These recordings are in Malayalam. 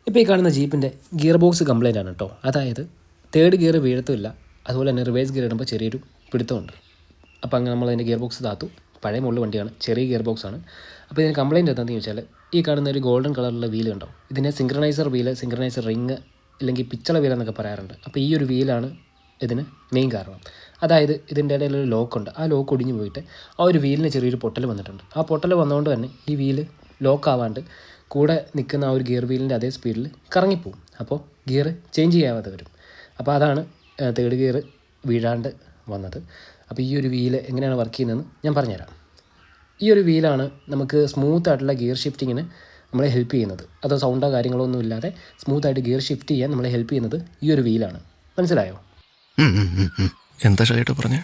ഇപ്പോൾ ഈ കാണുന്ന ജീപ്പിൻ്റെ ഗിയർ ബോക്സ് കംപ്ലൈൻ്റ് ആണ് കേട്ടോ. അതായത് തേർഡ് ഗിയർ വീഴത്തുമില്ല, അതുപോലെ തന്നെ റിവേഴ്സ് ഗിയർ ഇടുമ്പോൾ ചെറിയൊരു പിടുത്തമുണ്ട്. അപ്പോൾ അങ്ങനെ നമ്മൾ അതിൻ്റെ ഗിയർ ബോക്സ് താത്തു. പഴയ മോഡൽ വണ്ടിയാണ്, ചെറിയ ഗിയർ ബോക്സ് ആണ്. അപ്പോൾ ഇതിന് കംപ്ലൈൻറ്റ് എന്താണെന്ന് ചോദിച്ചാൽ ഈ കാണുന്ന ഒരു ഗോൾഡൻ കളറിലുള്ള വീല് ഉണ്ടോ, ഇതിനെ സിങ്ക്രണൈസർ വീല്, സിങ്ക്രണൈസർ റിങ് അല്ലെങ്കിൽ പിച്ചള വീൽ എന്നൊക്കെ പറയാറുണ്ട്. അപ്പോൾ ഈ ഒരു വീലാണ് ഇതിന് മെയിൻ കാരണം. അതായത് ഇതിൻ്റെ ഇടയിലൊരു ലോക്കുണ്ട്, ആ ലോക്ക് ഒടിഞ്ഞു പോയിട്ട് ആ ഒരു വീലിന് ചെറിയൊരു പൊട്ടൽ വന്നിട്ടുണ്ട്. ആ പൊട്ടൽ വന്നതുകൊണ്ട് തന്നെ ഈ വീല് ലോക്കാവാണ്ട് കൂടെ നിൽക്കുന്ന ആ ഒരു ഗിയർ വീലിൻ്റെ അതേ സ്പീഡിൽ കറങ്ങിപ്പോവും. അപ്പോൾ ഗിയർ ചേഞ്ച് ചെയ്യാതെ വരും. അപ്പോൾ അതാണ് തേർഡ് ഗിയർ വീഴാണ്ട് വന്നത്. അപ്പോൾ ഈ ഒരു വീല് എങ്ങനെയാണ് വർക്ക് ചെയ്യുന്നതെന്ന് ഞാൻ പറഞ്ഞുതരാം. ഈ ഒരു വീലാണ് നമുക്ക് സ്മൂത്തായിട്ടുള്ള ഗിയർ ഷിഫ്റ്റിങ്ങിന് നമ്മളെ ഹെൽപ്പ് ചെയ്യുന്നത്. അതോ സൗണ്ടോ കാര്യങ്ങളോ ഒന്നും ഇല്ലാതെ സ്മൂത്തായിട്ട് ഗിയർ ഷിഫ്റ്റ് ചെയ്യാൻ നമ്മളെ ഹെൽപ്പ് ചെയ്യുന്നത് ഈ ഒരു വീലാണ്. മനസ്സിലായോ? എന്താ ചേട്ടാ പറഞ്ഞേ?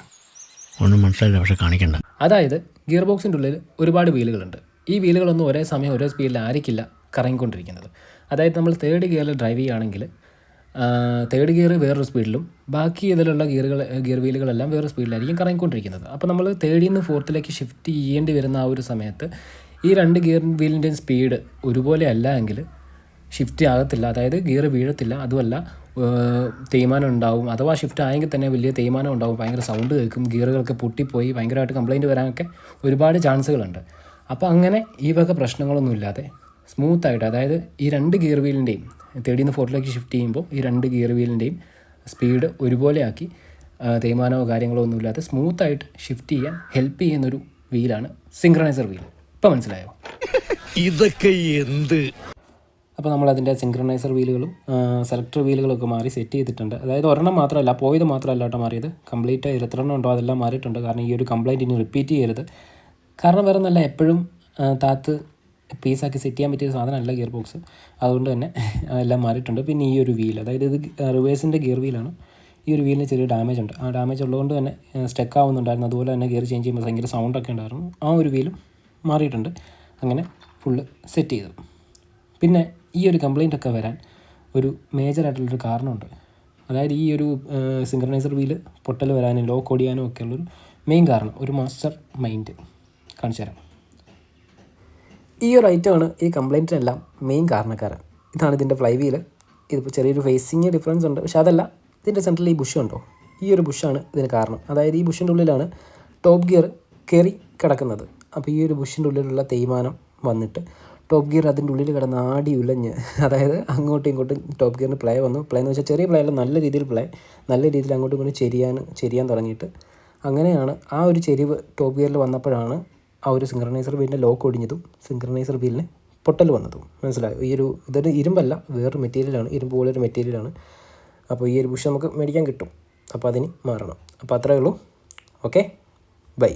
ഒന്നും മനസ്സിലായില്ല, പക്ഷെ കാണിക്കണ്ട. അതായത് ഗിയർ ബോക്സിൻ്റെ ഉള്ളിൽ ഒരുപാട് വീലുകളുണ്ട്. ഈ വീലുകളൊന്നും ഒരേ സമയം ഒരേ സ്പീഡിൽ ആയിരിക്കില്ല കറങ്ങിക്കൊണ്ടിരിക്കുന്നത്. അതായത് നമ്മൾ തേർഡ് ഗിയറിൽ ഡ്രൈവ് ചെയ്യുകയാണെങ്കിൽ തേർഡ് ഗിയർ വേറൊരു സ്പീഡിലും ബാക്കി ഇതിലുള്ള ഗിയർ വീലുകളെല്ലാം വേറൊരു സ്പീഡിലായിരിക്കും കറങ്ങിക്കൊണ്ടിരിക്കുന്നത്. അപ്പോൾ നമ്മൾ തേർഡിൽ നിന്ന് ഫോർത്തിലേക്ക് ഷിഫ്റ്റ് ചെയ്യേണ്ടി വരുന്ന ആ ഒരു സമയത്ത് ഈ രണ്ട് ഗിയർ വീലിൻ്റെയും സ്പീഡ് ഒരുപോലെ അല്ല എങ്കിൽ ഷിഫ്റ്റ് ആകത്തില്ല, അതായത് ഗിയർ വീഴത്തില്ല. അതുമല്ല തേയ്മാനം ഉണ്ടാവും, അഥവാ ഷിഫ്റ്റ് ആയെങ്കിൽ തന്നെ വലിയ തേയ്മാനം ഉണ്ടാവും, ഭയങ്കര സൗണ്ട് കേൾക്കും, ഗിയറുകളൊക്കെ പൊട്ടിപ്പോയി ഭയങ്കരമായിട്ട് കംപ്ലൈൻറ്റ് വരാനൊക്കെ ഒരുപാട് ചാൻസുകളുണ്ട്. അപ്പോൾ അങ്ങനെ ഈ വക പ്രശ്നങ്ങളൊന്നും ഇല്ലാതെ സ്മൂത്തായിട്ട്, അതായത് ഈ രണ്ട് ഗിയർ വീലിൻ്റെയും തേർഡിൽ നിന്ന് ഫോർത്തിലേക്ക് ഷിഫ്റ്റ് ചെയ്യുമ്പോൾ ഈ രണ്ട് ഗിയർ വീലിൻ്റെയും സ്പീഡ് ഒരുപോലെ ആക്കി തേയ്മാനമോ കാര്യങ്ങളോ ഒന്നുമില്ലാതെ സ്മൂത്തായിട്ട് ഷിഫ്റ്റ് ചെയ്യാൻ ഹെൽപ്പ് ചെയ്യുന്നൊരു വീലാണ് സിങ്ക്രണൈസർ വീൽ. ഇപ്പോൾ മനസ്സിലായോ? ഇതൊക്കെ എന്ത്? അപ്പോൾ നമ്മളതിൻ്റെ സിങ്ക്രണൈസർ വീലുകളും സെലക്ടർ വീലുകളൊക്കെ മാറി സെറ്റ് ചെയ്തിട്ടുണ്ട്. അതായത് ഒരെണ്ണം മാത്രമല്ല, പോയത് മാത്രമല്ല കേട്ടോ മാറിയത്, കംപ്ലീറ്റ് 23 ഉണ്ടോ അതെല്ലാം മാറിയിട്ടുണ്ട്. കാരണം ഈ ഒരു കംപ്ലൈൻറ്റ് ഇനി റിപ്പീറ്റ് ചെയ്യരുത്. കാരണം വേറെ നല്ല എപ്പോഴും താത്ത് പീസാക്കി സെറ്റ് ചെയ്യാൻ പറ്റിയ സാധനമല്ല ഗിയർ ബോക്സ്. അതുകൊണ്ട് തന്നെ എല്ലാം മാറിയിട്ടുണ്ട്. പിന്നെ ഈ ഒരു വീൽ, അതായത് ഇത് റിവേഴ്സിൻ്റെ ഗിയർ വീലാണ്. ഈ ഒരു വീലിന് ചെറിയ ഡാമേജ് ഉണ്ട്. ആ ഡാമേജ് ഉള്ളതുകൊണ്ട് തന്നെ സ്റ്റക്ക് ആവുന്നുണ്ടായിരുന്നു. അതുപോലെ തന്നെ ഗിയർ ചേഞ്ച് ചെയ്യുമ്പോൾ ഭയങ്കര സൗണ്ടൊക്കെ ഉണ്ടായിരുന്നു. ആ ഒരു വീലും മാറിയിട്ടുണ്ട്. അങ്ങനെ ഫുള്ള് സെറ്റ് ചെയ്തു. പിന്നെ ഈ ഒരു കംപ്ലൈൻ്റ് ഒക്കെ വരാൻ ഒരു മേജറായിട്ടുള്ളൊരു കാരണമുണ്ട്. അതായത് ഈ ഒരു സിങ്ക്രണൈസർ വീല് പൊട്ടൽ വരാനും ലോക്ക് ഓടിയാനും ഒക്കെ ഉള്ളൊരു മെയിൻ കാരണം ഒരു മാസ്റ്റർ മൈൻഡ് കാണിച്ചു തരാം. ഈ ഒരു ഐറ്റമാണ് ഈ കംപ്ലൈൻറ്റിനെല്ലാം മെയിൻ കാരണക്കാരൻ. ഇതാണ് ഇതിൻ്റെ ഫ്ലൈ വീല്. ഇതിപ്പോൾ ചെറിയൊരു ഫേസിങ് ഡിഫറൻസ് ഉണ്ട്, പക്ഷേ അതല്ല, ഇതിൻ്റെ സെൻറ്ററിൽ ഈ ബുഷ് ഉണ്ടോ, ഈ ഒരു ബുഷാണ് ഇതിന് കാരണം. അതായത് ഈ ബുഷിൻ്റെ ഉള്ളിലാണ് ടോപ്പ് ഗിയർ കയറി കിടക്കുന്നത്. അപ്പോൾ ഈ ഒരു ബുഷിൻ്റെ ഉള്ളിലുള്ള തേയ്മാനം വന്നിട്ട് ടോപ്പ് ഗിയർ അതിൻ്റെ ഉള്ളിൽ കിടന്ന് ആടി ഉലഞ്ഞ്, അതായത് അങ്ങോട്ടും ഇങ്ങോട്ടും ടോപ്പ് ഗിയറിന് പ്ലേ വന്നു. പ്ലേ എന്ന് വെച്ചാൽ ചെറിയ പ്ലേ അല്ല, നല്ല രീതിയിൽ പ്ലേ, നല്ല രീതിയിൽ അങ്ങോട്ടും ഇങ്ങോട്ടും ചെരിയാൻ തുടങ്ങിയിട്ട് അങ്ങനെയാണ് ആ ഒരു ചെരിവ് ടോപ്പ് ഗിയറിൽ വന്നപ്പോഴാണ് ആ ഒരു സിങ്ക്രണൈസർ വീലിൻ്റെ ലോക്ക് ഒടിഞ്ഞതും സിങ്ക്രണൈസർ വീലിന് പൊട്ടൽ വന്നതും. മനസ്സിലായോ? ഈ ഒരു ഇതൊരു ഇരുമ്പല്ല, വേറൊരു മെറ്റീരിയലാണ്, ഇരുമ്പ് പോലൊരു മെറ്റീരിയലാണ്. അപ്പോൾ ഈ ഒരു ബുഷ് നമുക്ക് മേടിക്കാൻ കിട്ടും. അപ്പോൾ അതിന് മാറണം. അപ്പോൾ അത്രയേ ഉള്ളൂ. Okay, by.